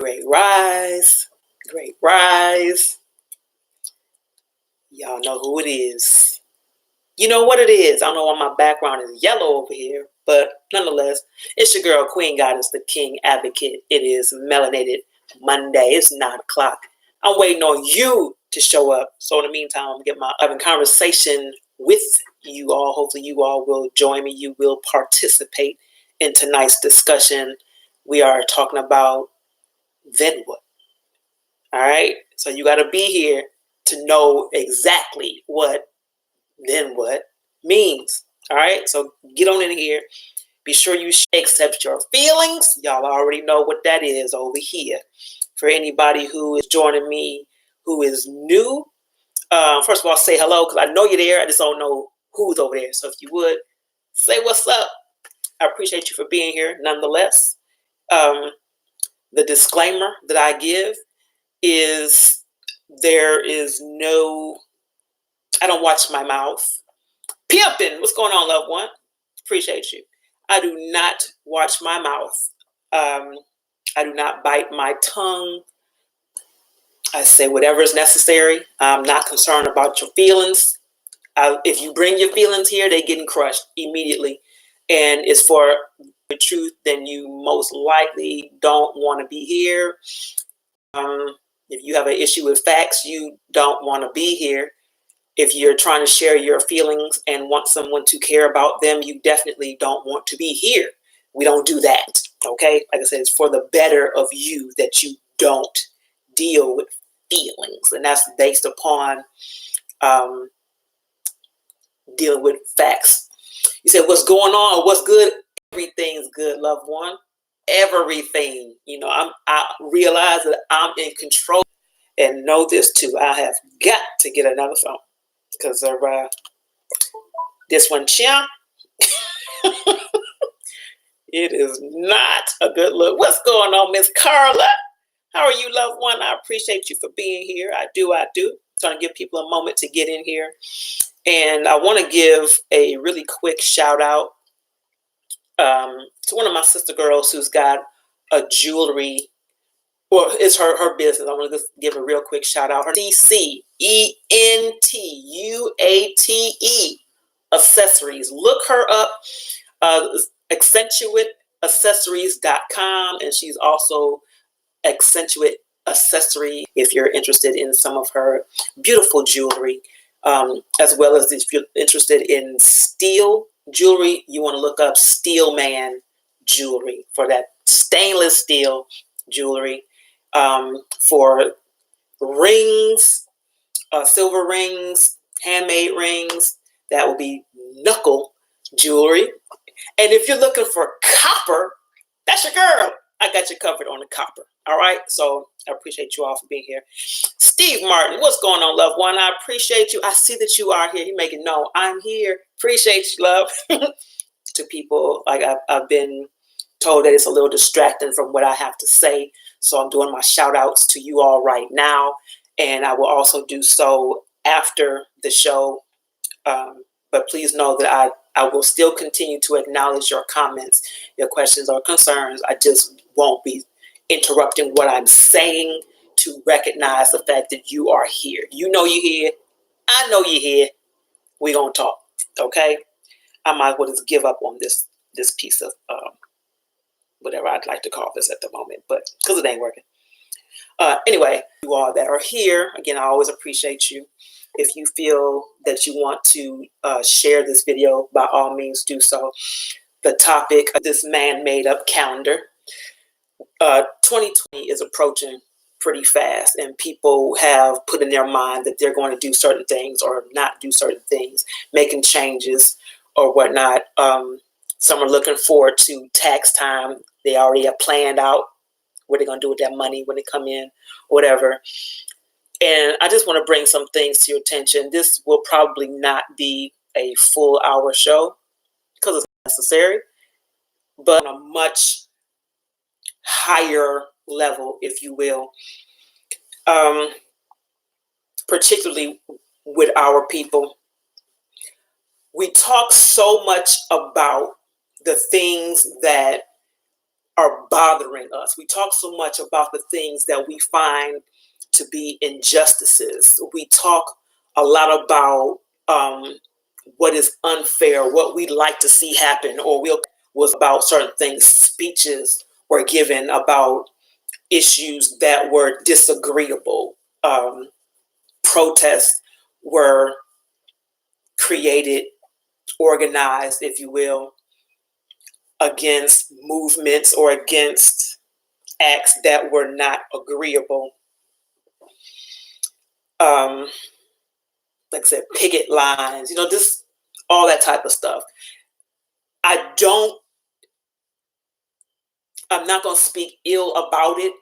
Great rise. Great rise. Y'all know who it is. You know what it is. I don't know why my background is yellow over here, but nonetheless, it's your girl, Queen Goddess, the King Advocate. It is Melanated Monday. It's 9 o'clock. I'm waiting on you to show up. So in the meantime, I'm going to get my conversation with you all. Hopefully you all will join me. You will participate in tonight's discussion. We are talking about then what? All right. So you got to be here to know exactly what then what means. All right. So get on in here. Be sure you accept your feelings. Y'all already know what that is over here. For anybody who is joining me, who is new, first of all, say hello because I know you're there. I just don't know who's over there. So if you would say what's up, I appreciate you for being here. Nonetheless, the disclaimer that I give is there is no, I don't watch my mouth. Pimpin', what's going on, loved one? Appreciate you. I do not watch my mouth. I do not bite my tongue. I say whatever is necessary. I'm not concerned about your feelings. If you bring your feelings here, they're getting crushed immediately. And it's for the truth, then you most likely don't want to be here. If you have an issue with facts, you don't want to be here. If you're trying to share your feelings and want someone to care about them, you definitely don't want to be here. We don't do that, okay? Like I said, it's for the better of you that you don't deal with feelings. And that's based upon dealing with facts. You said, what's going on? What's good? Everything's good, loved one. Everything. You know, I realize that I'm in control. And know this too, I have got to get another phone. Because this one, champ, it is not a good look. What's going on, Miss Carla? How are you, loved one? I appreciate you for being here. I do. Trying to give people a moment to get in here. And I want to give a really quick shout out to one of my sister girls who's got a jewelry, well, it's her business. I want to just give a real quick shout out. Her CCENTUATE accessories. Look her up, accentuateaccessories.com, and she's also Accentuate Accessory if you're interested in some of her beautiful jewelry, as well as if you're interested in steel jewelry, you want to look up Steel Man Jewelry for that stainless steel jewelry. For rings, silver rings, handmade rings, that will be knuckle jewelry. And if you're looking for copper, that's your girl. I got you covered on the copper. All right. So I appreciate you all for being here. Steve Martin, what's going on, loved one? I appreciate you. I see that you are here. You make it known I'm here. Appreciate you, love. To people, like I've been told that it's a little distracting from what I have to say. So I'm doing my shout outs to you all right now. And I will also do so after the show. But please know that I will still continue to acknowledge your comments, your questions or concerns. I just won't be interrupting what I'm saying to recognize the fact that you are here. You know you're here. I know you're here. We're going to talk. Okay? I might as well just give up on this piece of whatever I'd like to call this at the moment, but because it ain't working. Anyway, you all that are here, again, I always appreciate you. If you feel that you want to share this video, by all means do so. The topic of this man-made up calendar, 2020 is approaching pretty fast, and people have put in their mind that they're going to do certain things or not do certain things, making changes or whatnot. Some are looking forward to tax time. They already have planned out what they're going to do with that money when they come in, whatever. And I just want to bring some things to your attention. This will probably not be a full hour show because it's necessary, but on a much higher level, if you will, particularly with our people. We talk so much about the things that are bothering us. We talk so much about the things that we find to be injustices. We talk a lot about what is unfair, what we'd like to see happen, or was about certain things. Speeches were given about issues that were disagreeable. Protests were created, organized, if you will, against movements or against acts that were not agreeable. Like I said, picket lines, just all that type of stuff. I'm not going to speak ill about it,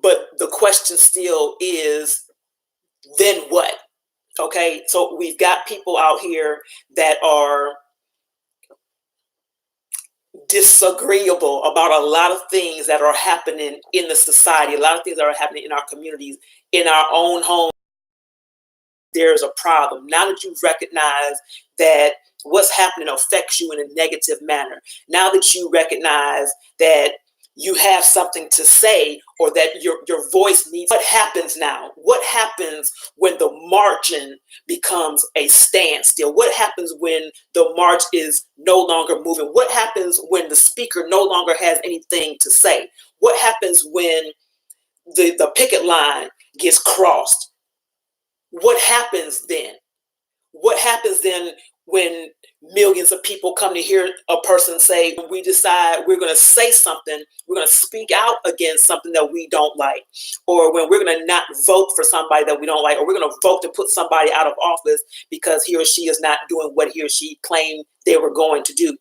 but the question still is, then what? Okay, so we've got people out here that are disagreeable about a lot of things that are happening in the society, a lot of things that are happening in our communities, in our own homes. There's a problem. Now that you've recognized that what's happening affects you in a negative manner, now that you recognize that you have something to say or that your voice needs, what happens now? What happens when the marching becomes a standstill? What happens when the march is no longer moving? What happens when the speaker no longer has anything to say? What happens when the picket line gets crossed? What happens then? What happens then when millions of people come to hear a person say, we decide we're going to say something, we're going to speak out against something that we don't like, or when we're going to not vote for somebody that we don't like, or we're going to vote to put somebody out of office because he or she is not doing what he or she claimed they were going to do?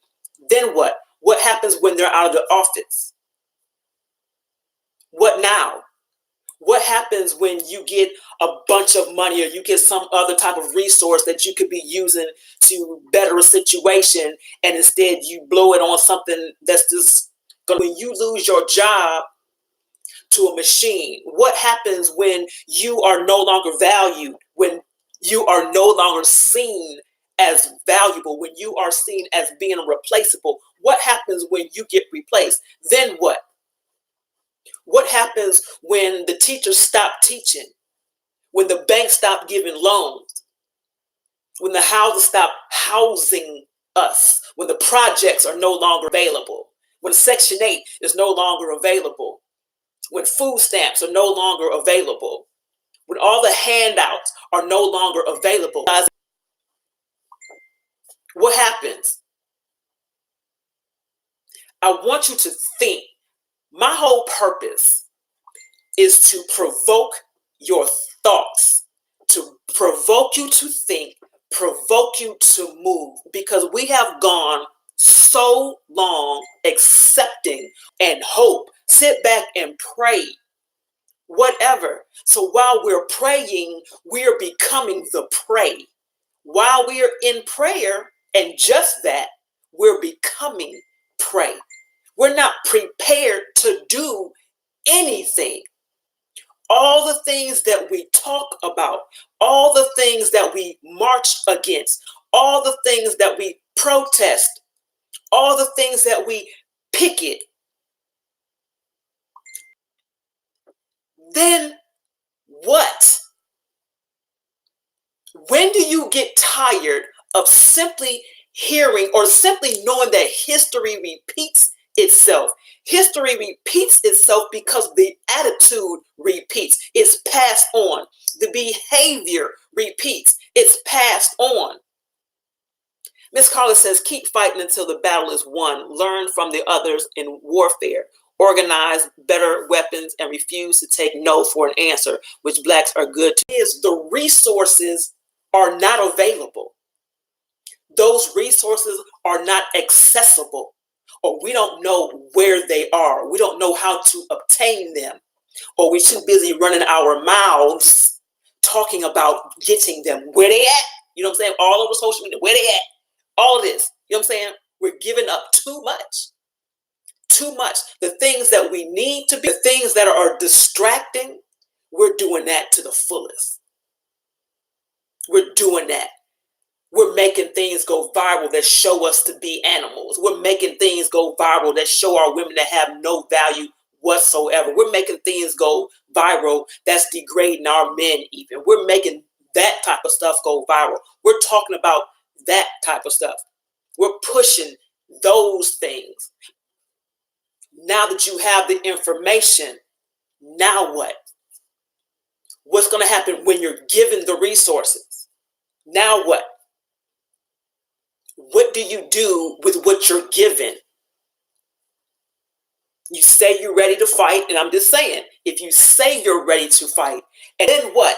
Then what? What happens when they're out of the office? What now? What happens when you get a bunch of money or you get some other type of resource that you could be using to better a situation, and instead you blow it on something that's just when you lose your job to a machine? What happens when you are no longer valued, when you are no longer seen as valuable, when you are seen as being replaceable? What happens when you get replaced? Then what? What happens when the teachers stop teaching, when the banks stop giving loans, when the houses stop housing us, when the projects are no longer available, when Section 8 is no longer available, when food stamps are no longer available, when all the handouts are no longer available? What happens? I want you to think. My whole purpose is to provoke your thoughts, to provoke you to think, provoke you to move, because we have gone so long accepting and hope, sit back and pray, whatever. So while we're praying, we're becoming the prey. While we are in prayer and just that, we're becoming prey. We're not prepared to do anything. All the things that we talk about, all the things that we march against, all the things that we protest, all the things that we picket, then what? When do you get tired of simply hearing or simply knowing that history repeats itself? History repeats itself because the attitude repeats. It's passed on. The behavior repeats. It's passed on. Miss Carla says, keep fighting until the battle is won. Learn from the others in warfare. Organize better weapons and refuse to take no for an answer, which blacks are good to. The resources are not available. Those resources are not accessible, or we don't know where they are. We don't know how to obtain them, or we're too busy running our mouths talking about getting them. Where they at? You know what I'm saying? All over social media. Where they at? All of this. You know what I'm saying? We're giving up too much. Too much. The things that we need to be, the things that are distracting, we're doing that to the fullest. We're doing that. We're making things go viral that show us to be animals. We're making things go viral that show our women to have no value whatsoever. We're making things go viral that's degrading our men even. We're making that type of stuff go viral. We're talking about that type of stuff. We're pushing those things. Now that you have the information, now what? What's going to happen when you're given the resources? Now what? What do you do with what you're given? You say you're ready to fight, and I'm just saying, if you say you're ready to fight, and then what?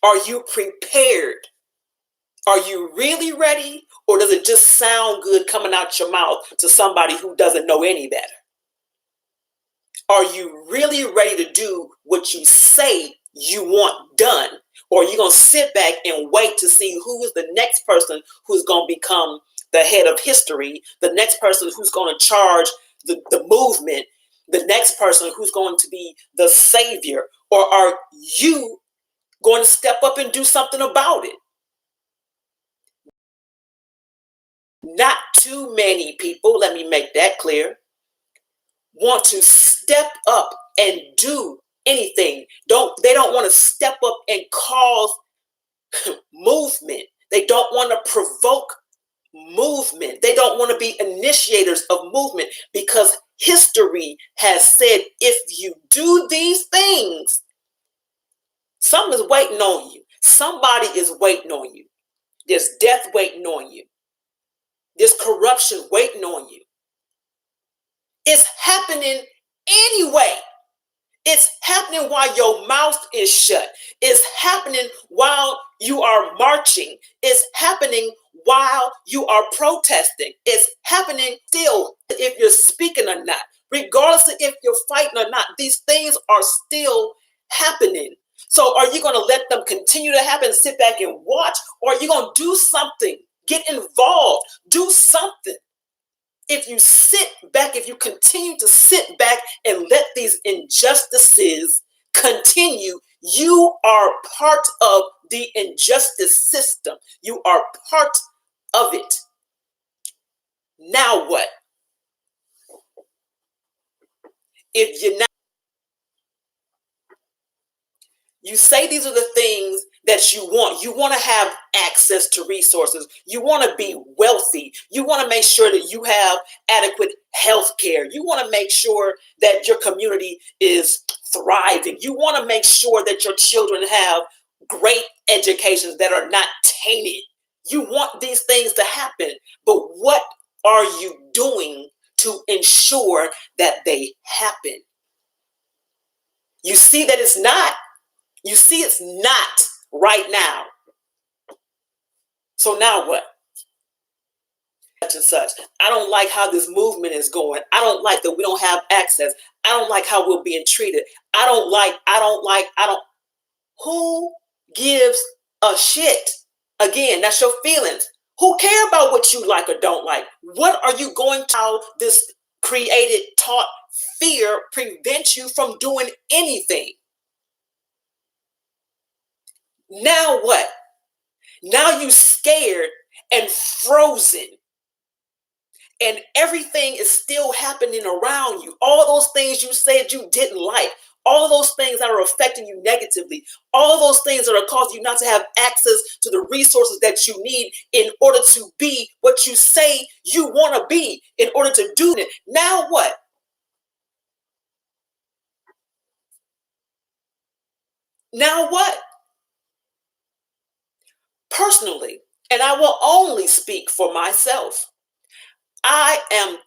Are you prepared? Are you really ready? Or does it just sound good coming out your mouth to somebody who doesn't know any better? Are you really ready to do what you say you want done? Or are you going to sit back and wait to see who is the next person who's going to become the head of history, the next person who's going to charge the movement, the next person who's going to be the savior? Or are you going to step up and do something about it? Not too many people, let me make that clear, want to step up and do anything. They don't want to step up and cause movement. They don't want to provoke movement. They don't want to be initiators of movement, because history has said if you do these things, something is waiting on you. Somebody is waiting on you. There's death waiting on you. There's corruption waiting on you. It's happening anyway. It's happening while your mouth is shut. It's happening while you are marching. It's happening while you are protesting. It's happening still, if you're speaking or not. Regardless of if you're fighting or not, these things are still happening. So are you going to let them continue to happen, sit back and watch? Or are you going to do something? Get involved. Do something. If you sit back, if you continue to sit back and let these injustices continue, you are part of the injustice system. You are part of it. Now what? If you're not, you say these are the things that you want. You want to have access to resources. You want to be wealthy. You want to make sure that you have adequate health care. You want to make sure that your community is thriving. You want to make sure that your children have great educations that are not tainted. You want these things to happen. But what are you doing to ensure that they happen? You see that it's not. You see it's not right now. So now what? Such and such. I don't like how this movement is going. I don't like that we don't have access. I don't like how we're being treated. I don't. Who gives a shit? Again, that's your feelings. Who care about what you like or don't like? What are you going to, how this created, taught fear prevents you from doing anything? Now what? Now you scared and frozen, and everything is still happening around you. All those things you said you didn't like, all those things that are affecting you negatively, all those things that are causing you not to have access to the resources that you need in order to be what you say you want to be, in order to do it. Now what? Now what? Personally, and I will only speak for myself, I am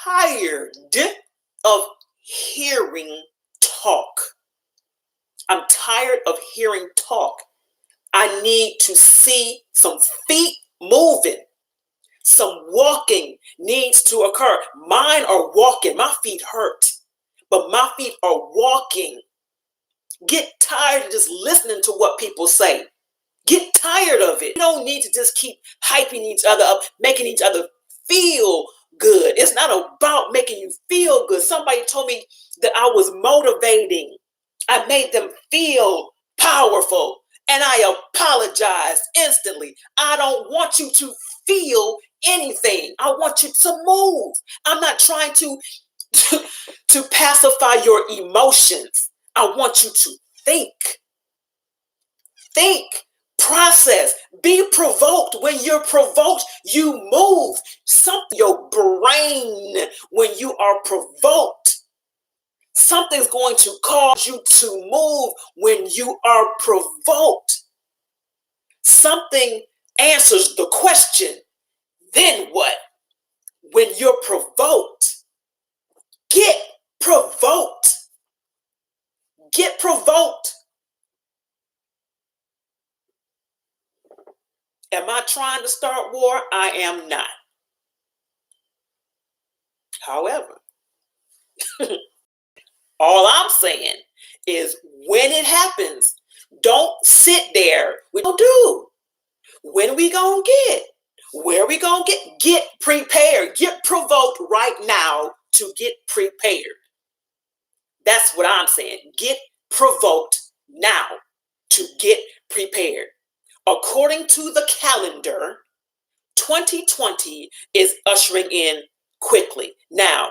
tired of hearing talk. I'm tired of hearing talk. I need to see some feet moving. Some walking needs to occur. Mine are walking. My feet hurt, but my feet are walking. Get tired of just listening to what people say. Get tired of it. You don't need to just keep hyping each other up, making each other feel good. It's not about making you feel good. Somebody told me that I was motivating. I made them feel powerful. And I apologize instantly. I don't want you to feel anything. I want you to move. I'm not trying to to pacify your emotions. I want you to think. Think, process, be provoked. When you're provoked, you move. Something your brain when you are provoked. Something's going to cause you to move when you are provoked. Something answers the question, then what? When you're provoked, get provoked. Get provoked. Am I trying to start war? I am not. However, all I'm saying is when it happens, don't sit there. We don't do. When we gonna get? Where we gonna get? Get prepared. Get provoked right now to get prepared. That's what I'm saying. Get provoked now to get prepared. According to the calendar, 2020 is ushering in quickly. Now,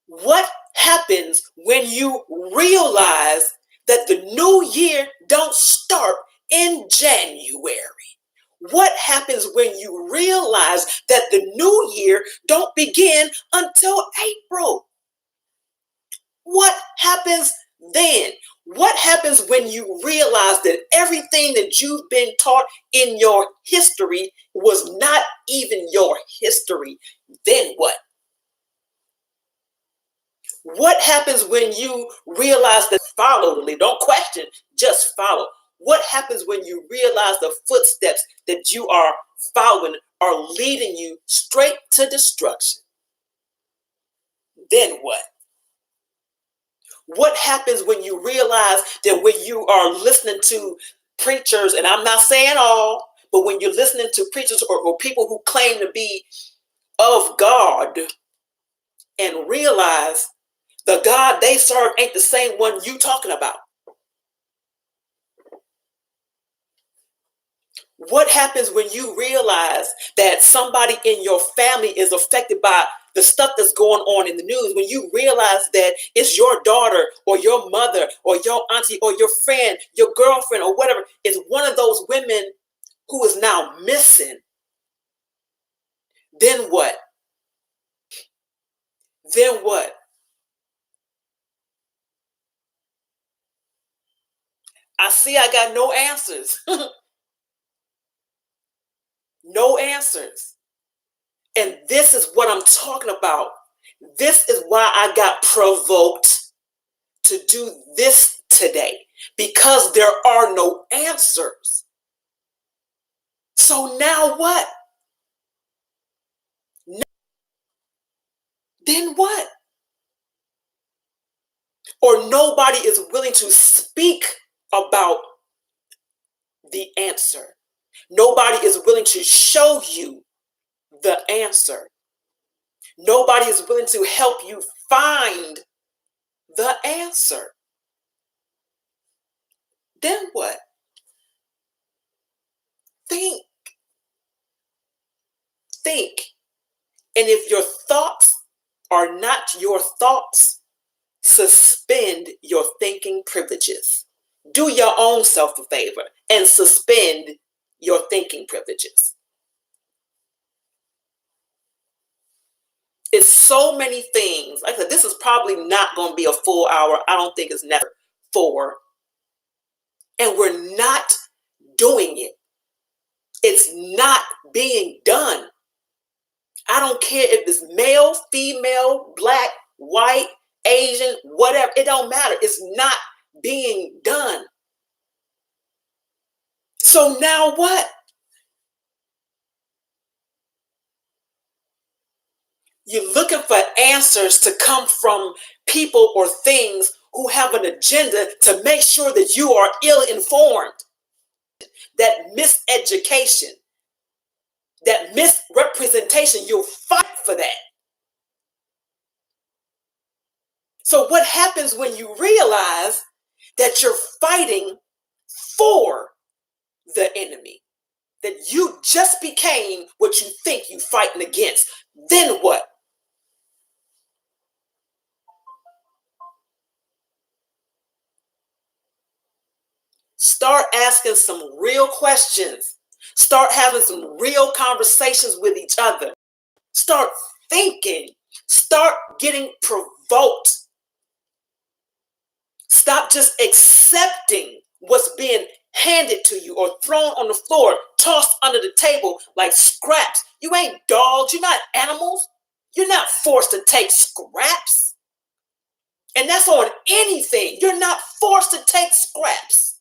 what happens when you realize that the new year don't start in January? What happens when you realize that the new year don't begin until April? What happens then? What happens when you realize that everything that you've been taught in your history was not even your history? Then what? What happens when you realize that follow, don't question, just follow? What happens when you realize the footsteps that you are following are leading you straight to destruction? Then what? What happens when you realize that when you are listening to preachers, and I'm not saying all, but when you're listening to preachers or people who claim to be of God and realize the God they serve ain't the same one you talking about? What happens when you realize that somebody in your family is affected by the stuff that's going on in the news? When you realize that it's your daughter or your mother or your auntie or your friend, your girlfriend or whatever is one of those women who is now missing, then what? Then what? I see I got no answers. No answers. And this is what I'm talking about. This is why I got provoked to do this today, because there are no answers. So now what? Then what? Or nobody is willing to speak about the answer. Nobody is willing to show you the answer. Nobody is willing to help you find the answer. Then what? Think. Think. And if your thoughts are not your thoughts, suspend your thinking privileges. Do your own self a favor and suspend your thinking privileges. It's so many things. Like I said, this is probably not going to be a full hour. I don't think it's never 4. And we're not doing it. It's not being done. I don't care if it's male, female, black, white, Asian, whatever. It don't matter. It's not being done. So now what? You're looking for answers to come from people or things who have an agenda to make sure that you are ill-informed. That miseducation, that misrepresentation, you'll fight for that. So what happens when you realize that you're fighting for the enemy, that you just became what you think you're fighting against, then what? Start asking some real questions. Start having some real conversations with each other. Start thinking. Start getting provoked. Stop just accepting what's being handed to you or thrown on the floor, tossed under the table like scraps. You ain't dogs. You're not animals. You're not forced to take scraps. And that's on anything. You're not forced to take scraps.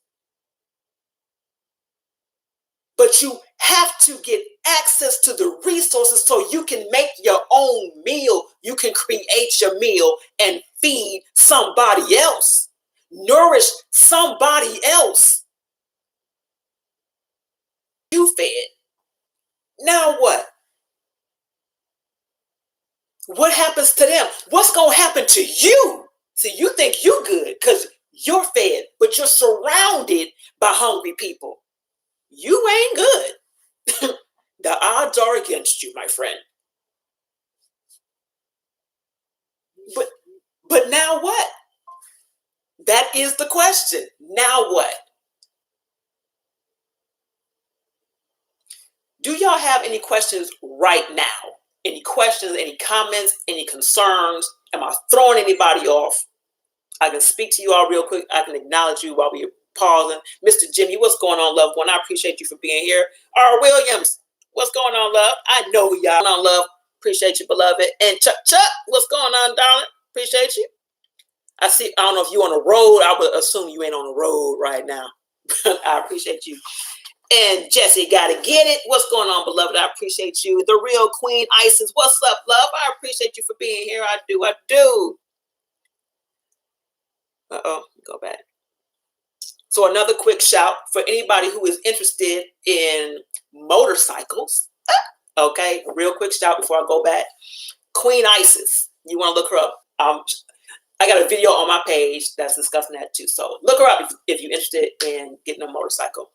But you have to get access to the resources so you can make your own meal. You can create your meal and feed somebody else. Nourish somebody else. You fed. Now what? What happens to them? What's going to happen to you? See, you think you're good because you're fed, but you're surrounded by hungry people. You ain't good. The odds are against you, my friend. But now what? That is the question. Now what? Do y'all have any questions right now? Any questions, any comments, any concerns? Am I throwing anybody off? I can speak to you all real quick. I can acknowledge you while we're pausing. Mr. Jimmy, what's going on, loved one? I appreciate you for being here. R. Williams, what's going on, love? I know who y'all on, love. Appreciate you, beloved. And Chuck, what's going on, darling? Appreciate you. I don't know if you're on the road. I would assume you ain't on the road right now. I appreciate you. And Jesse, gotta get it. What's going on, beloved? I appreciate you. The real Queen Isis. What's up, love? I appreciate you for being here. I do. Go back. So another quick shout for anybody who is interested in motorcycles. Okay, real quick shout before I go back. Queen Isis. You want to look her up. I got a video on my page that's discussing that too. So look her up if you're interested in getting a motorcycle.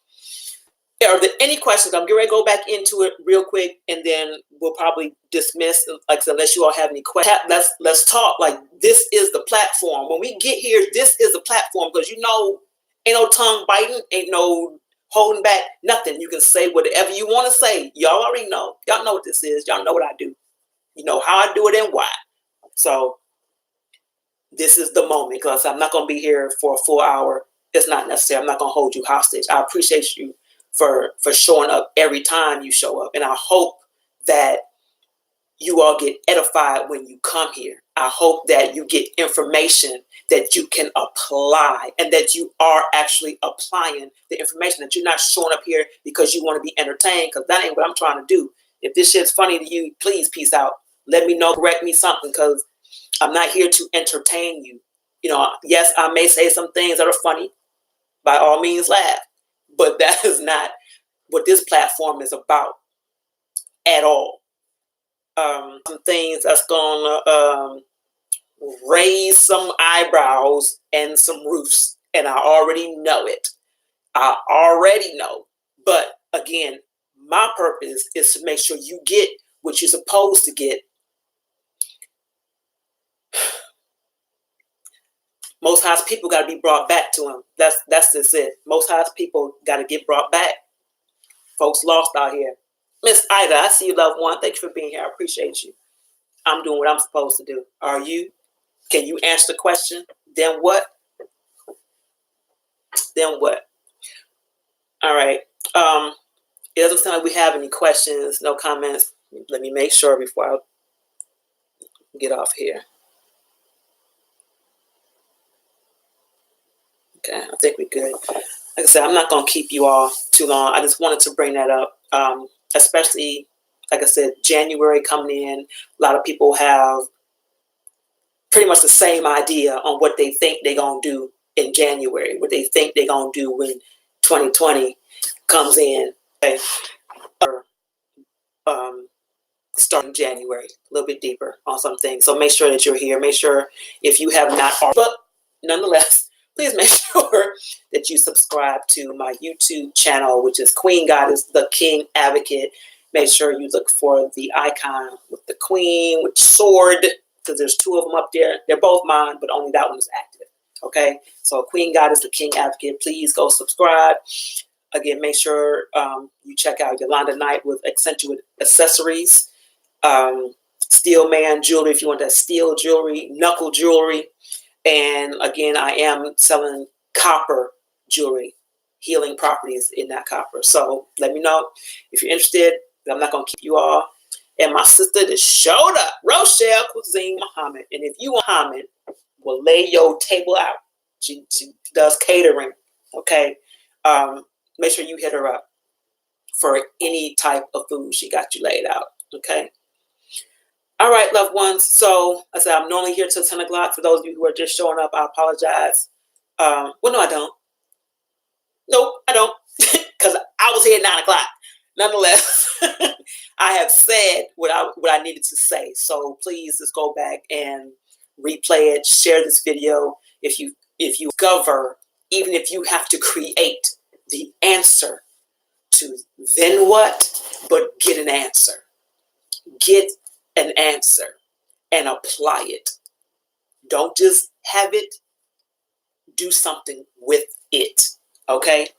Are there any questions? I'm getting ready to go back into it real quick, and then we'll probably dismiss, like, unless you all have any questions. Let's talk. Like, this is the platform. When we get here, this is the platform, because ain't no tongue biting, ain't no holding back, nothing. You can say whatever you want to say. Y'all already know. Y'all know what this is. Y'all know what I do. You know how I do it and why. So this is the moment, because I'm not going to be here for a full hour. It's not necessary. I'm not going to hold you hostage. I appreciate you for showing up every time you show up. And I hope that you all get edified when you come here. I hope that you get information that you can apply, and that you are actually applying the information, that you're not showing up here because you want to be entertained, because that ain't what I'm trying to do. If this shit's funny to you, please peace out. Let me know, correct me something, because I'm not here to entertain you. Yes, I may say some things that are funny. By all means, laugh. But that is not what this platform is about at all. Some things that's going to raise some eyebrows and some roofs. And I already know it. I already know. But again, my purpose is to make sure you get what you're supposed to get. Most High's people got to be brought back to him. That's just it. Most High's people got to get brought back. Folks lost out here. Miss Ida, I see you, loved one. Thank you for being here. I appreciate you. I'm doing what I'm supposed to do. Are you? Can you answer the question? Then what? Then what? All right. It doesn't sound like we have any questions, no comments. Let me make sure before I get off here. Okay, I think we're good. Like I said, I'm not going to keep you all too long. I just wanted to bring that up, especially, like I said, January coming in. A lot of people have pretty much the same idea on what they think they're going to do in January, what they think they're going to do when 2020 comes in. Okay. Starting January, a little bit deeper on some things. So make sure that you're here. Make sure if you have not, but nonetheless, please make sure that you subscribe to my YouTube channel, which is Queen Goddess, the King Advocate. Make sure you look for the icon with the queen with sword, because there's two of them up there. They're both mine, but only that one is active. Okay, so Queen Goddess, the King Advocate. Please go subscribe. Again, make sure you check out Yolanda Knight with Accentuate Accessories. Steel Man jewelry if you want that steel jewelry, knuckle jewelry. And again, I am selling copper jewelry, healing properties in that copper. So let me know if you're interested. I'm not going to keep you all. And my sister that showed up, Rochelle Cuisine Muhammad. And if you want Muhammad, will lay your table out. She does catering. Okay. Make sure you hit her up for any type of food. She got you laid out. Okay. All right, loved ones. So I said I'm normally here till 10 o'clock. For those of you who are just showing up, I apologize. Well, no, I don't. Nope, I don't. Because I was here at 9 o'clock. Nonetheless, I have said what I needed to say. So please just go back and replay it. Share this video. If you discover, even if you have to create the answer to then what, but get an answer. Get an answer and apply it. Don't just have it. Do something with it. Okay?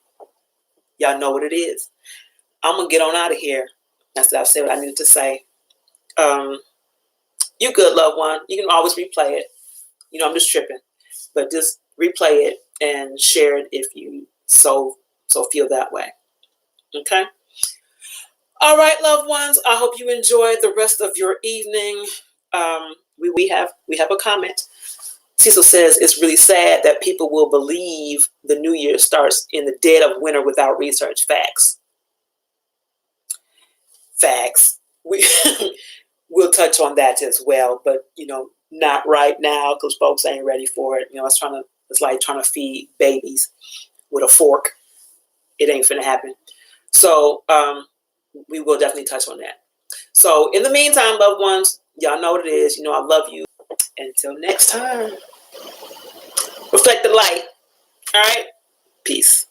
Y'all know what it is. I'm going to get on out of here. I've said what I needed to say. You good, loved one. You can always replay it. You know, I'm just tripping. But just replay it and share it if you so feel that way. Okay? All right, loved ones. I hope you enjoy the rest of your evening. We have a comment. Cecil says it's really sad that people will believe the new year starts in the dead of winter without research. Facts. We'll touch on that as well, but not right now because folks ain't ready for it. It's like trying to feed babies with a fork. It ain't finna happen. So we will definitely touch on that. So in the meantime, loved ones, y'all know what it is. I love you. Until next time, reflect the light. All right. Peace.